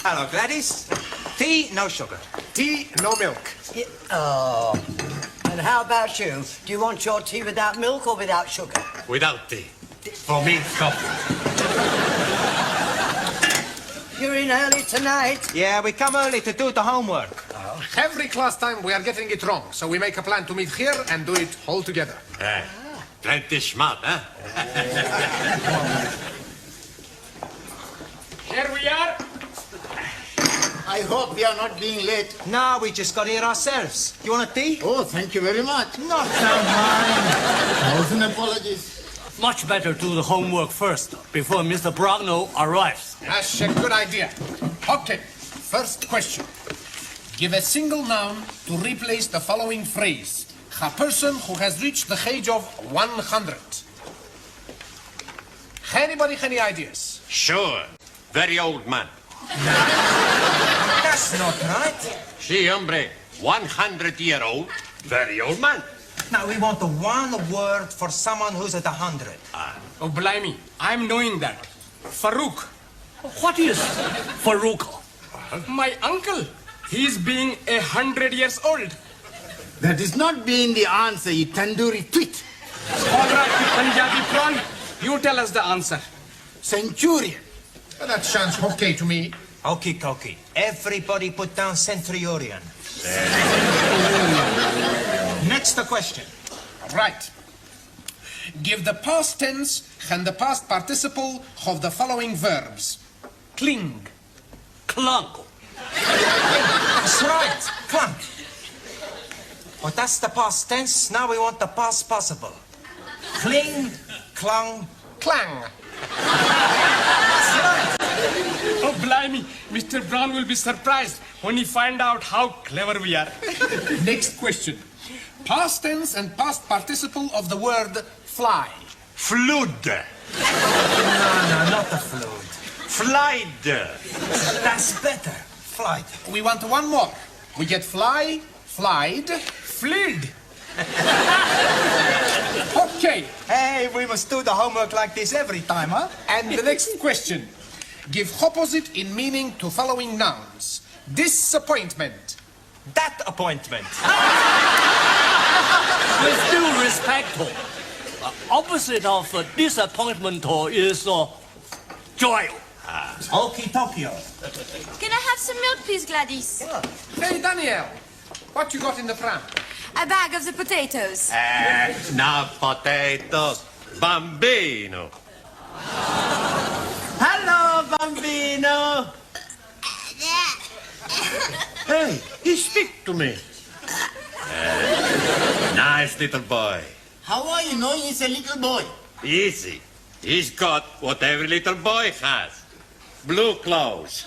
Hello, Gladys. Tea, no sugar. Tea, no milk. Oh. And how about you? Do you want your tea without milk or without sugar? Without tea. For me, coffee. You're in early tonight. Yeah, we come early to do the homework. Every class time we are getting it wrong, so we make a plan to meet here and do it all together. Plenty smart, huh? Here we are. I hope we are not being late. No, we just got here ourselves. You want a tea? Oh, thank you very much. Not so mine. 1,000 apologies. Much better do the homework first, before Mr. Brownell arrives. That's a good idea. Okay, first question. Give a single noun to replace the following phrase. A person who has reached the age of 100. Anybody, any ideas? Sure. Very old man. That's not right. Si, hombre. 100-year-old. Very old man. Now, we want the one word for someone who's at 100. Oh, blimey. I'm knowing that. Farouk. What is Farouk? My uncle. He's being 100 years old. That is not being the answer, you tandoori twit. All right, Punjabi prawn. You tell us the answer. Centurion. That sounds okay to me. Okie dokie. Everybody put down centurion. Next question. Right. Give the past tense and the past participle of the following verbs. Cling. Clunk. That's right. Clunk. Well, that's the past tense. Now we want the past possible. Cling, clung. Clang. That's right. Oh, blimey. Mr. Brown will be surprised when he find out how clever we are. Next question. Past tense and past participle of the word fly. Flood. No, not the flood. Flied. That's better. Flight. We want one more. We get fly, flied, fleed. Okay. Hey, we must do the homework like this every time, huh? And the next question. Give opposite in meaning to following nouns. Disappointment. That appointment. With due respect, opposite of disappointment is joy. Okie Tokyo. Can I have some milk, please, Gladys? Hey, Danielle. What you got in the pram? A bag of the potatoes. No potatoes. Bambino. Hello, Bambino. Hey, he speak to me. Nice little boy. How are you knowing he's a little boy? Easy. He's got what every little boy has. Blue clothes.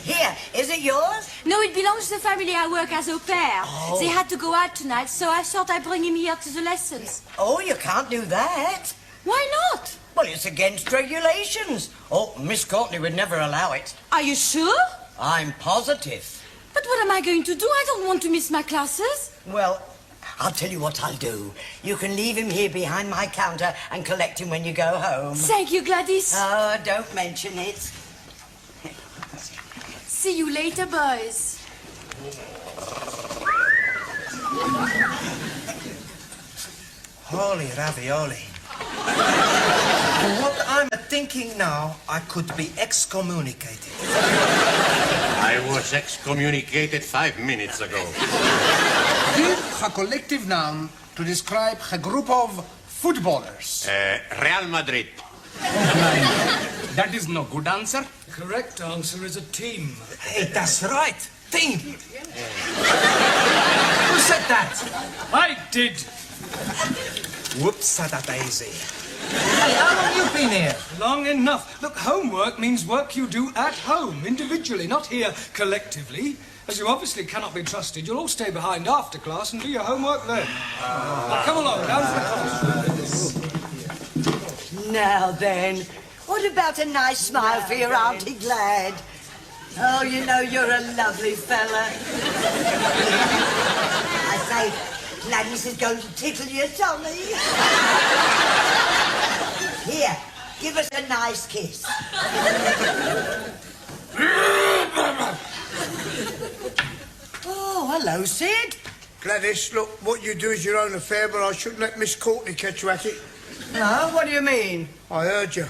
Here, is it yours? No, it belongs to the family I work as au pair. They had to go out tonight, so I thought I'd bring him here to the lessons. Oh, you can't do that. Why not? Well, it's against regulations. Oh, Miss Courtney would never allow it. Are you sure? I'm positive. But what am I going to do? I don't want to miss my classes. Well, I'll tell you what I'll do. You can leave him here behind my counter and collect him when you go home. Thank you, Gladys. Oh, don't mention it. See you later, boys. Holy ravioli. What I'm thinking now, I could be excommunicated. I was excommunicated 5 minutes ago. Give a collective noun to describe a group of footballers. Real Madrid. That is no good answer. Correct answer is a team. Hey, that's right. Team. Who said that? I did. Whoops, a daisy. Hey, how long you been here? Long enough. Look, homework means work you do at home, individually, not here collectively. As you obviously cannot be trusted, you'll all stay behind after class and do your homework then. Now, come along, down to the class. Now then, what about a nice smile for your Auntie Glad? Oh, you know, you're a lovely fella. I say, Gladys is going to tickle your tummy. Here, Give us a nice kiss. Oh, hello, Sid. Gladys, look, what you do is your own affair, but I shouldn't let Miss Courtney catch you at it. No, what do you mean? I heard you.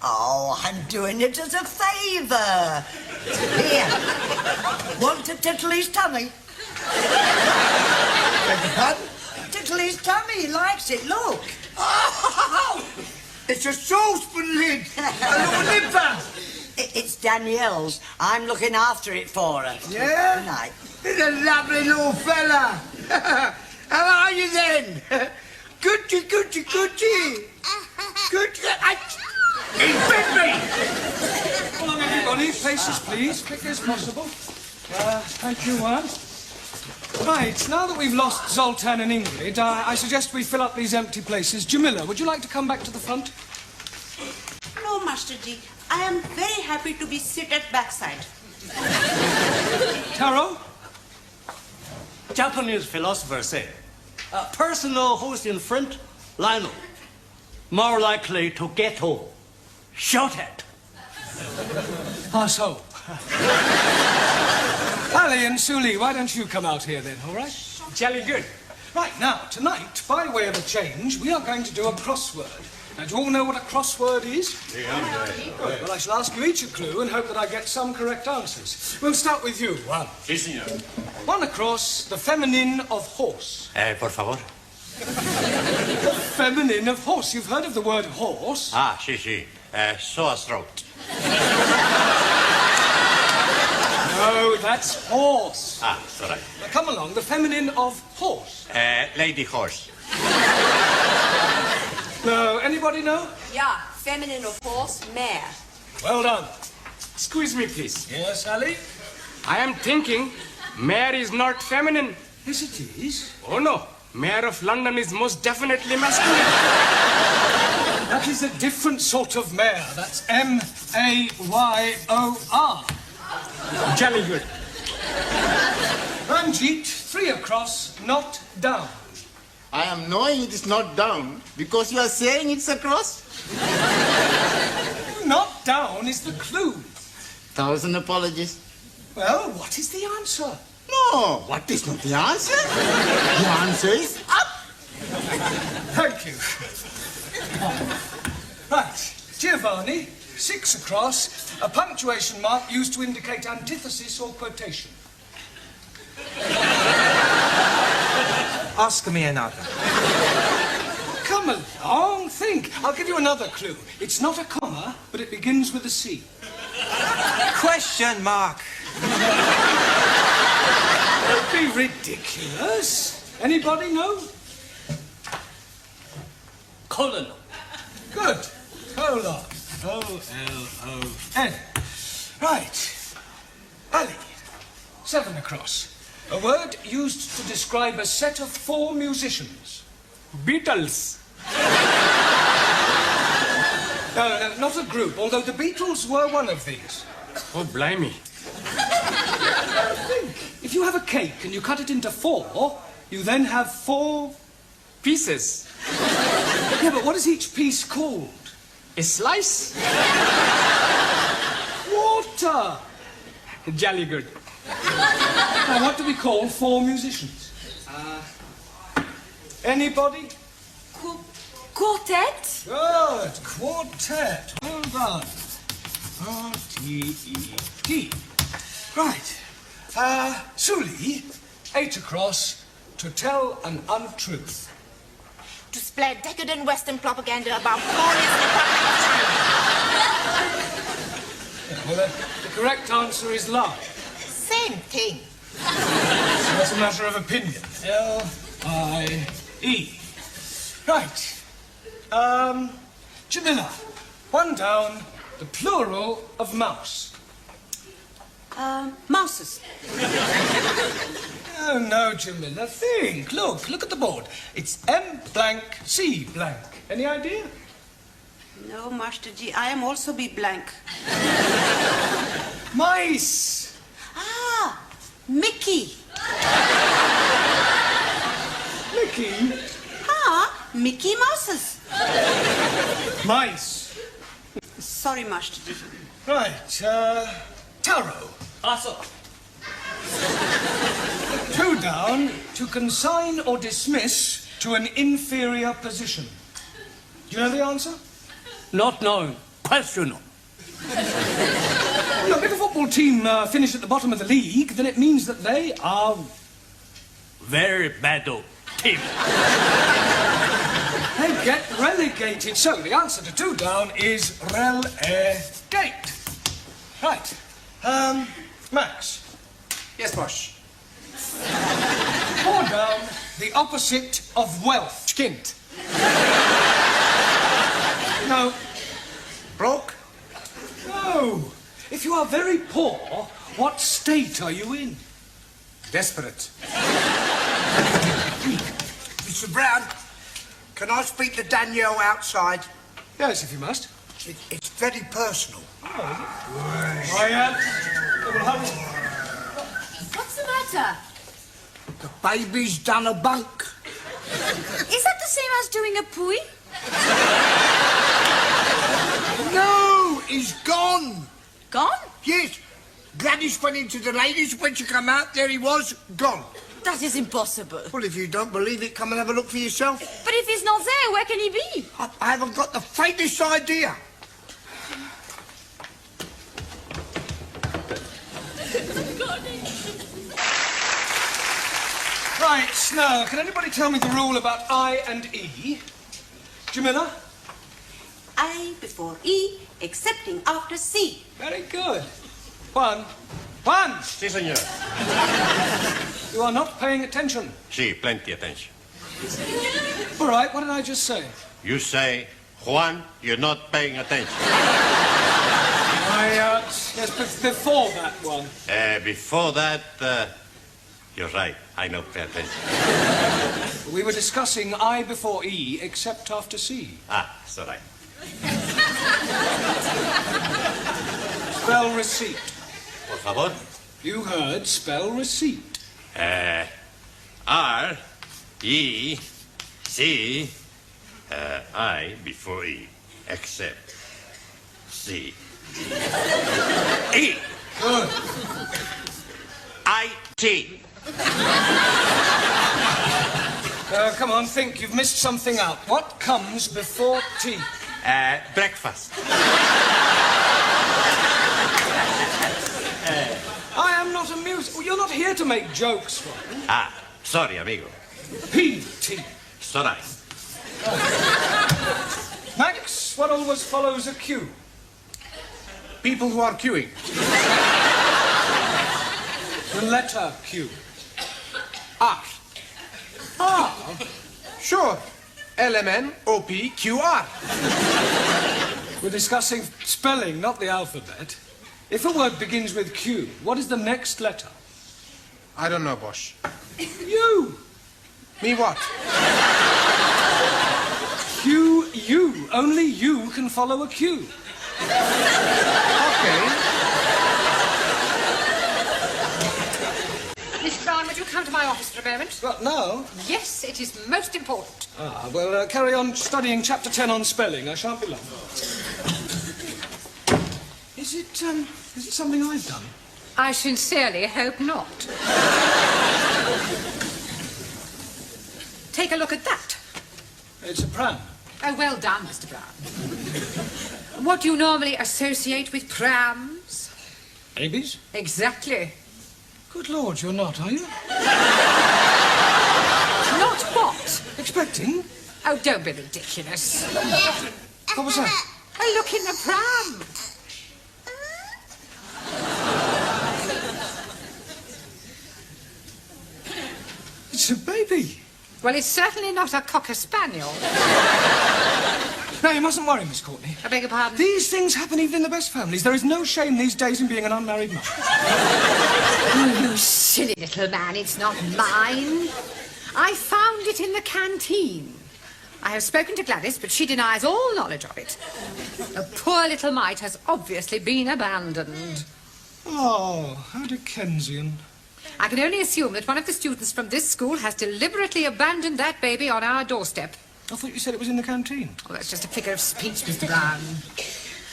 Oh, I'm doing it as a favour. Here. Want to tickle his tummy? Beg your pardon? Tickle his tummy. He likes it. Look. Oh, it's a saucepan lid. A little nipper. It's Danielle's. I'm looking after it for her. Yeah? Good night. He's a lovely little fella. How are you then? Gucci, Gucci, Gucci. Gucci. He bit me. Come on, everybody. Places, please. Quick as possible. Thank you, Juan. Right, now that we've lost Zoltan and Ingrid, I suggest we fill up these empty places. Jamila, would you like to come back to the front? No, Master Ji. I am very happy to be seated backside. Taro? Japanese philosophers say, a person who's in front, Lionel, more likely to ghetto, shot at. So. Ali and Suli, why don't you come out here then, all right? Jolly good. Right, now, tonight, by way of a change, we are going to do a crossword. Now, do you all know what a crossword is? Good. Well, I shall ask you each a clue and hope that I get some correct answers. We'll start with you, Juan. Sí, señor. One across, the feminine of horse. Por favor. Feminine of horse. You've heard of the word horse? Ah, sí, sí. Sore throat. No, that's horse. Ah, sorry. Now, come along, the feminine of horse. Lady horse. No, anybody know? Yeah, feminine of horse, mare. Well done. Squeeze me, please. Yes, Ali? I am thinking mare is not feminine. Yes, it is. Oh, no. Mayor of London is most definitely masculine. That is a different sort of mare. That's M-A-Y-O-R. Jolly good. Ranjit, 3 across, not down. I am knowing it is not down because you are saying it's across. Not down is the clue. 1,000 apologies. Well, what is the answer? No, what is not the answer? The answer is up. Thank you. Right, Giovanni, 6 across, a punctuation mark used to indicate antithesis or quotation. Ask me another. Come along, think. I'll give you another clue. It's not a comma, but it begins with a C. Question mark. Don't be ridiculous. Anybody know? Colon. Good. Colon. O-L-O-N. Right. Ali, 7 across. A word used to describe a set of 4 musicians. Beatles. No, not a group, although the Beatles were one of these. Oh, blimey. Think. If you have a cake and you cut it into 4, you then have 4... Pieces. Yeah, but what is each piece called? A slice. Water. Jolly good. Now, what do we call 4 musicians? Anybody? Quartet? Good. Quartet. Well done. R-T-E-T. Right. Suli, 8 across, to tell an untruth. To spread decadent Western propaganda about glorious Republic of China. Well, the correct answer is lie. Same thing. So that's a matter of opinion. L-I-E. Right. Jamila, 1 down, the plural of mouse. Mouses. Oh, no, Jamila, think. Look at the board. It's M blank, C blank. Any idea? No, Master Ji, I am also be blank. Mice. Ah, Mickey. Mickey. Ah, Mickey Mouses. Mice. Sorry, Master Ji. Right, Taro. Ah, sir. 2 down, to consign or dismiss to an inferior position. Do you know the answer? Not known. Questionable. Look, if a football team finish at the bottom of the league, then it means that they are... Very bad team. They get relegated. So the answer to 2 down is relegate. Right. Max. Yes, boss. 4 down, the opposite of wealth. Skint. No. Broke. No. If you are very poor, what state are you in? Desperate. Mr. Brown, can I speak to Danielle outside? Yes, if you must. It's very personal. What's the matter? The baby's done a bunk. Is that the same as doing a pooey? No, he's gone. Gone? Yes. Gladys went into the ladies. When she come out, there he was, gone. That is impossible. Well, if you don't believe it, come and have a look for yourself. But if he's not there, where can he be? I haven't got the faintest idea. Right, now, can anybody tell me the rule about I and E? Jamila? I before E, excepting after C. Very good. Juan. Si, senor. You are not paying attention. Si, plenty attention. All right, what did I just say? You say, Juan, you're not paying attention. Yes, before that one. Before that, you're right. I know pay attention. We were discussing I before E, except after C. Ah, it's all right. Spell receipt. Por favor. You heard spell receipt. R, E, C, I before E, except C. E. Good. I-T. Come on, think. You've missed something out. What comes before tea? Breakfast. I am not amused. Well, you're not here to make jokes, Robin. Ah, sorry, amigo. P.T. It's all right. Max, what always follows a Q? People who are queuing. The letter Q. R. R? Sure. LMNOPQR. We're discussing spelling, not the alphabet. If a word begins with Q, what is the next letter? I don't know, boss. U. Me what? Q-U. Only you can follow a Q. Okay. Miss Brown, would you come to my office for a moment? What, now? Yes, it is most important. Well, carry on studying Chapter 10 on spelling. I shan't be long. Is it something I've done? I sincerely hope not. Take a look at that. It's a pram. Oh, well done, Mr. Brown. What do you normally associate with prams? Babies? Exactly. Good Lord, you're not, are you? Not what? Expecting? Oh, don't be ridiculous. What was that? A look in the pram. It's a baby. Well, it's certainly not a cocker spaniel. No, you mustn't worry, Miss Courtney. I beg your pardon? These things happen even in the best families. There is no shame these days in being an unmarried mother. Oh, you silly little man, it's not mine. I found it in the canteen. I have spoken to Gladys, but she denies all knowledge of it. The poor little mite has obviously been abandoned. Oh, how Dickensian. I can only assume that one of the students from this school has deliberately abandoned that baby on our doorstep. I thought you said it was in the canteen. Oh, that's just a figure of speech, Mr. Brown.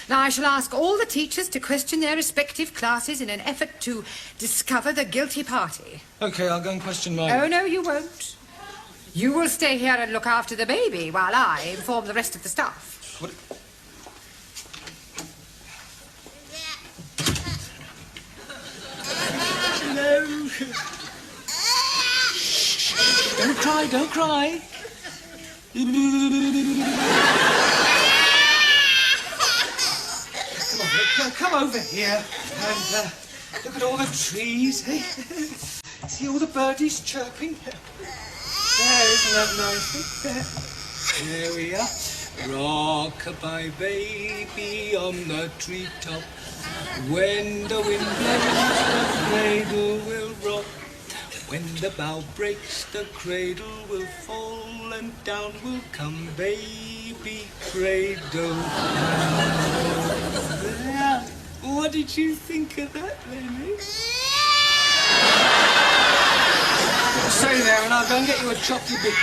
Now, I shall ask all the teachers to question their respective classes in an effort to discover the guilty party. OK, I'll go and question mine. Oh, no, you won't. You will stay here and look after the baby while I inform the rest of the staff. What? No. Don't cry, don't cry. Come on, look, come over here and look at all the trees, eh? See all the birdies chirping? There, isn't that nice? There we are. Rock-a-bye baby on the treetop. When the wind blows, the cradle will rock. When the bough breaks, the cradle will fall, and down will come baby cradle. There. What did you think of that, Lenny? Stay there, and I'll go and get you a chocolate bit.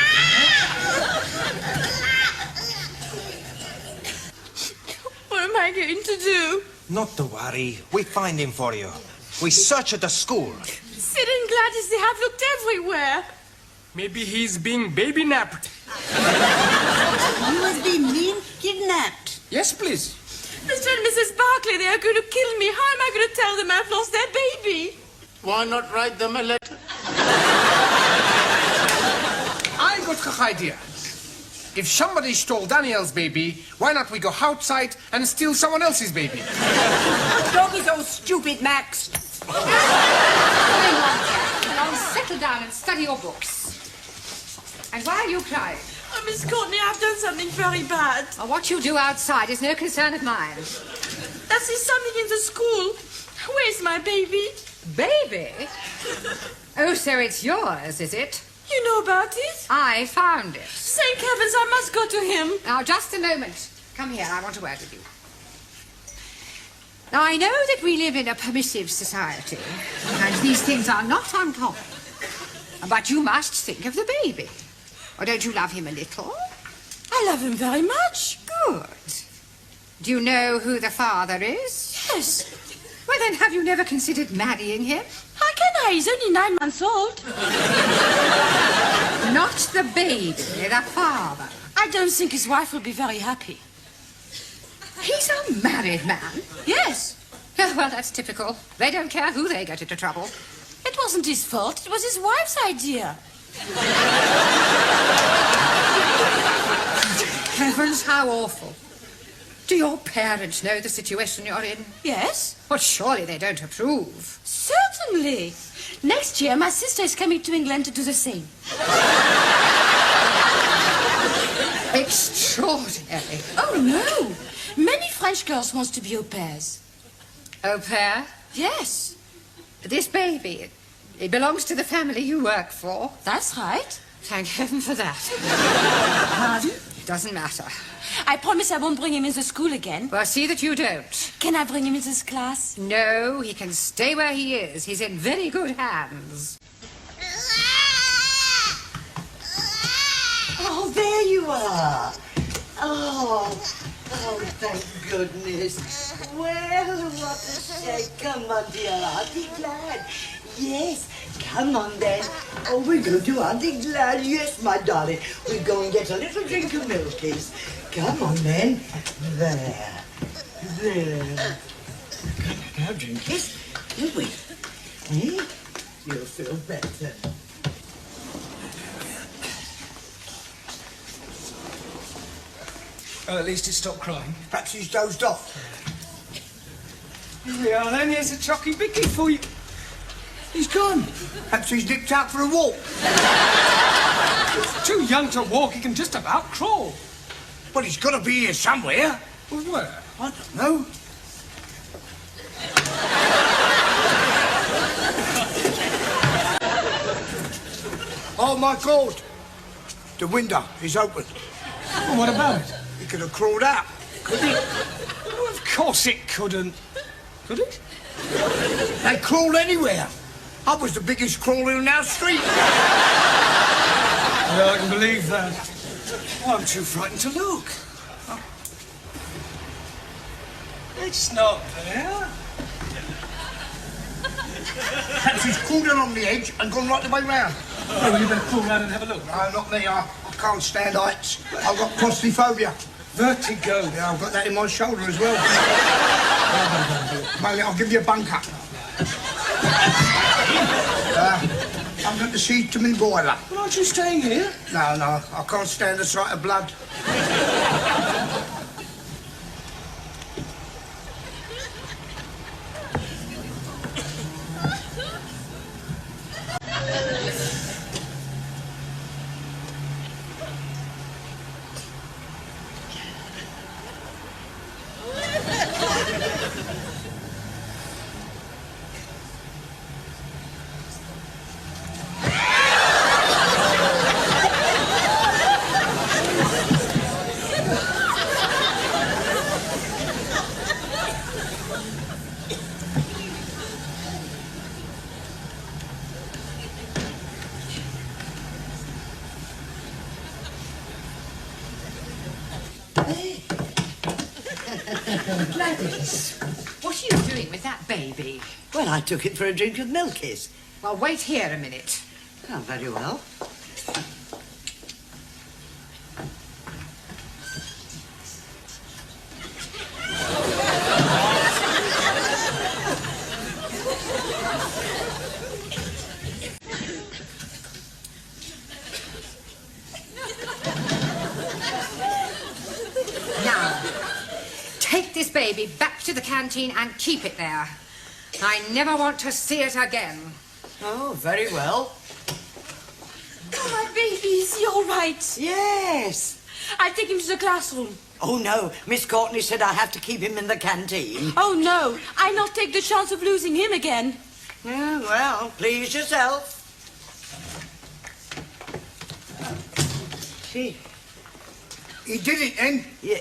What am I going to do? Not to worry. We find him for you. We search at the school. Sid and Gladys, they have looked everywhere. Maybe he's being baby napped. You must be mean kidnapped. Yes, please. Mr. and Mrs. Barclay, they are going to kill me. How am I going to tell them I've lost their baby? Why not write them a letter? I got an idea. If somebody stole Daniel's baby, why not we go outside and steal someone else's baby? Don't be so stupid, Max. Now, settle down and study your books. And why are you crying? Oh, Miss Courtney, I've done something very bad. Oh, what you do outside is no concern of mine. That is something in the school. Where's my baby? Baby? Oh, so it's yours, is it? You know about it? I found it. Thank heavens, I must go to him. Now, just a moment. Come here, I want a word with you. Now, I know that we live in a permissive society, and these things are not uncommon. But you must think of the baby. Or don't you love him a little? I love him very much. Good. Do you know who the father is? Yes. Well, then, have you never considered marrying him? How can I? He's only 9 months old. Not the baby, the father. I don't think his wife will be very happy. He's a married man? Yes. Oh, well, that's typical. They don't care who they get into trouble. It wasn't his fault. It was his wife's idea. Heavens, how awful. Do your parents know the situation you're in? Yes. Well, surely they don't approve. Certainly. Next year, my sister is coming to England to do the same. Extraordinary. Oh, no. Many French girls want to be au pairs. Au pair? Yes. This baby, it belongs to the family you work for. That's right. Thank heaven for that. Pardon? It doesn't matter. I promise I won't bring him in the school again. Well, see that you don't. Can I bring him in this class? No, he can stay where he is. He's in very good hands. Oh, there you are. Oh, thank goodness. Well, what a shame. Come on, dear Auntie Glad. Yes, come on then. Oh, we go to Auntie Glad. Yes, my darling. We go and get a little drink of milkies. Come on then. There. Go drink it. Do we? Eh? You'll feel better. At least he stopped crying. Perhaps he's dozed off. Here we are then. Here's a chocky bicky for you. He's gone. Perhaps he's nipped out for a walk. He's too young to walk. He can just about crawl. Well, he's got to be here somewhere. Well, where? I don't know. Oh, my God. The window is open. Well, what about it? He could have crawled out, couldn't he? Well, of course it couldn't. Could it? They crawl anywhere. I was the biggest crawler in our street. Yeah, I can believe that. Oh, I'm too frightened to look. It's not there. Perhaps he's crawled in on the edge and gone right the way round. Oh, you better crawl round and have a look. No, not me. I can't stand heights. I've got claustrophobia. Vertigo. Yeah, I've got that in my shoulder as well. Mate, I'll give you a bunker. I'm going to see to my boiler. Well, aren't you staying here? No, I can't stand the sight of blood. Gladys, what are you doing with that baby? Well, I took it for a drink of milkies. Well, wait here a minute. Oh, very well. Now, take this baby back to the canteen and keep it there. I never want to see it again. Oh, very well. Oh, my baby, is he all right? Yes. I'll take him to the classroom. Oh, no. Miss Courtney said I have to keep him in the canteen. Oh, no. I'll not take the chance of losing him again. Yeah, well, please yourself. See. He did it then. Yeah.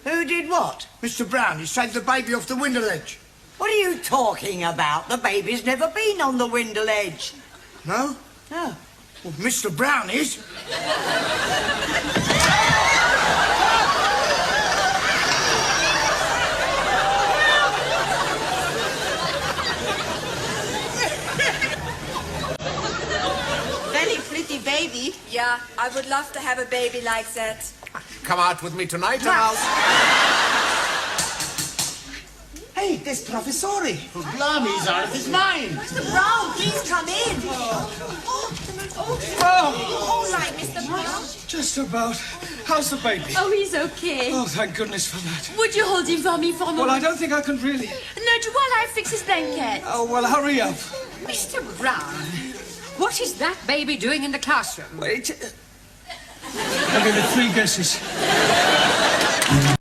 Who did what? Mr. Brown, he saved the baby off the window ledge. What are you talking about? The baby's never been on the window ledge. No? No. Well, Mr. Brown is. Very pretty baby. Yeah, I would love to have a baby like that. Come out with me tonight and I'll... Hey, there's Professori. Blimey, he's out of his mind. Mr. Brown, please come in. All right, Mr. Brown. Just about. How's the baby? Oh, he's okay. Oh, thank goodness for that. Would you hold him for me for a moment? Well, I don't think I can really. No, while I fix his blanket. Oh, well, hurry up. Mr. Brown, what is that baby doing in the classroom? Wait. I'll give it 3 guesses.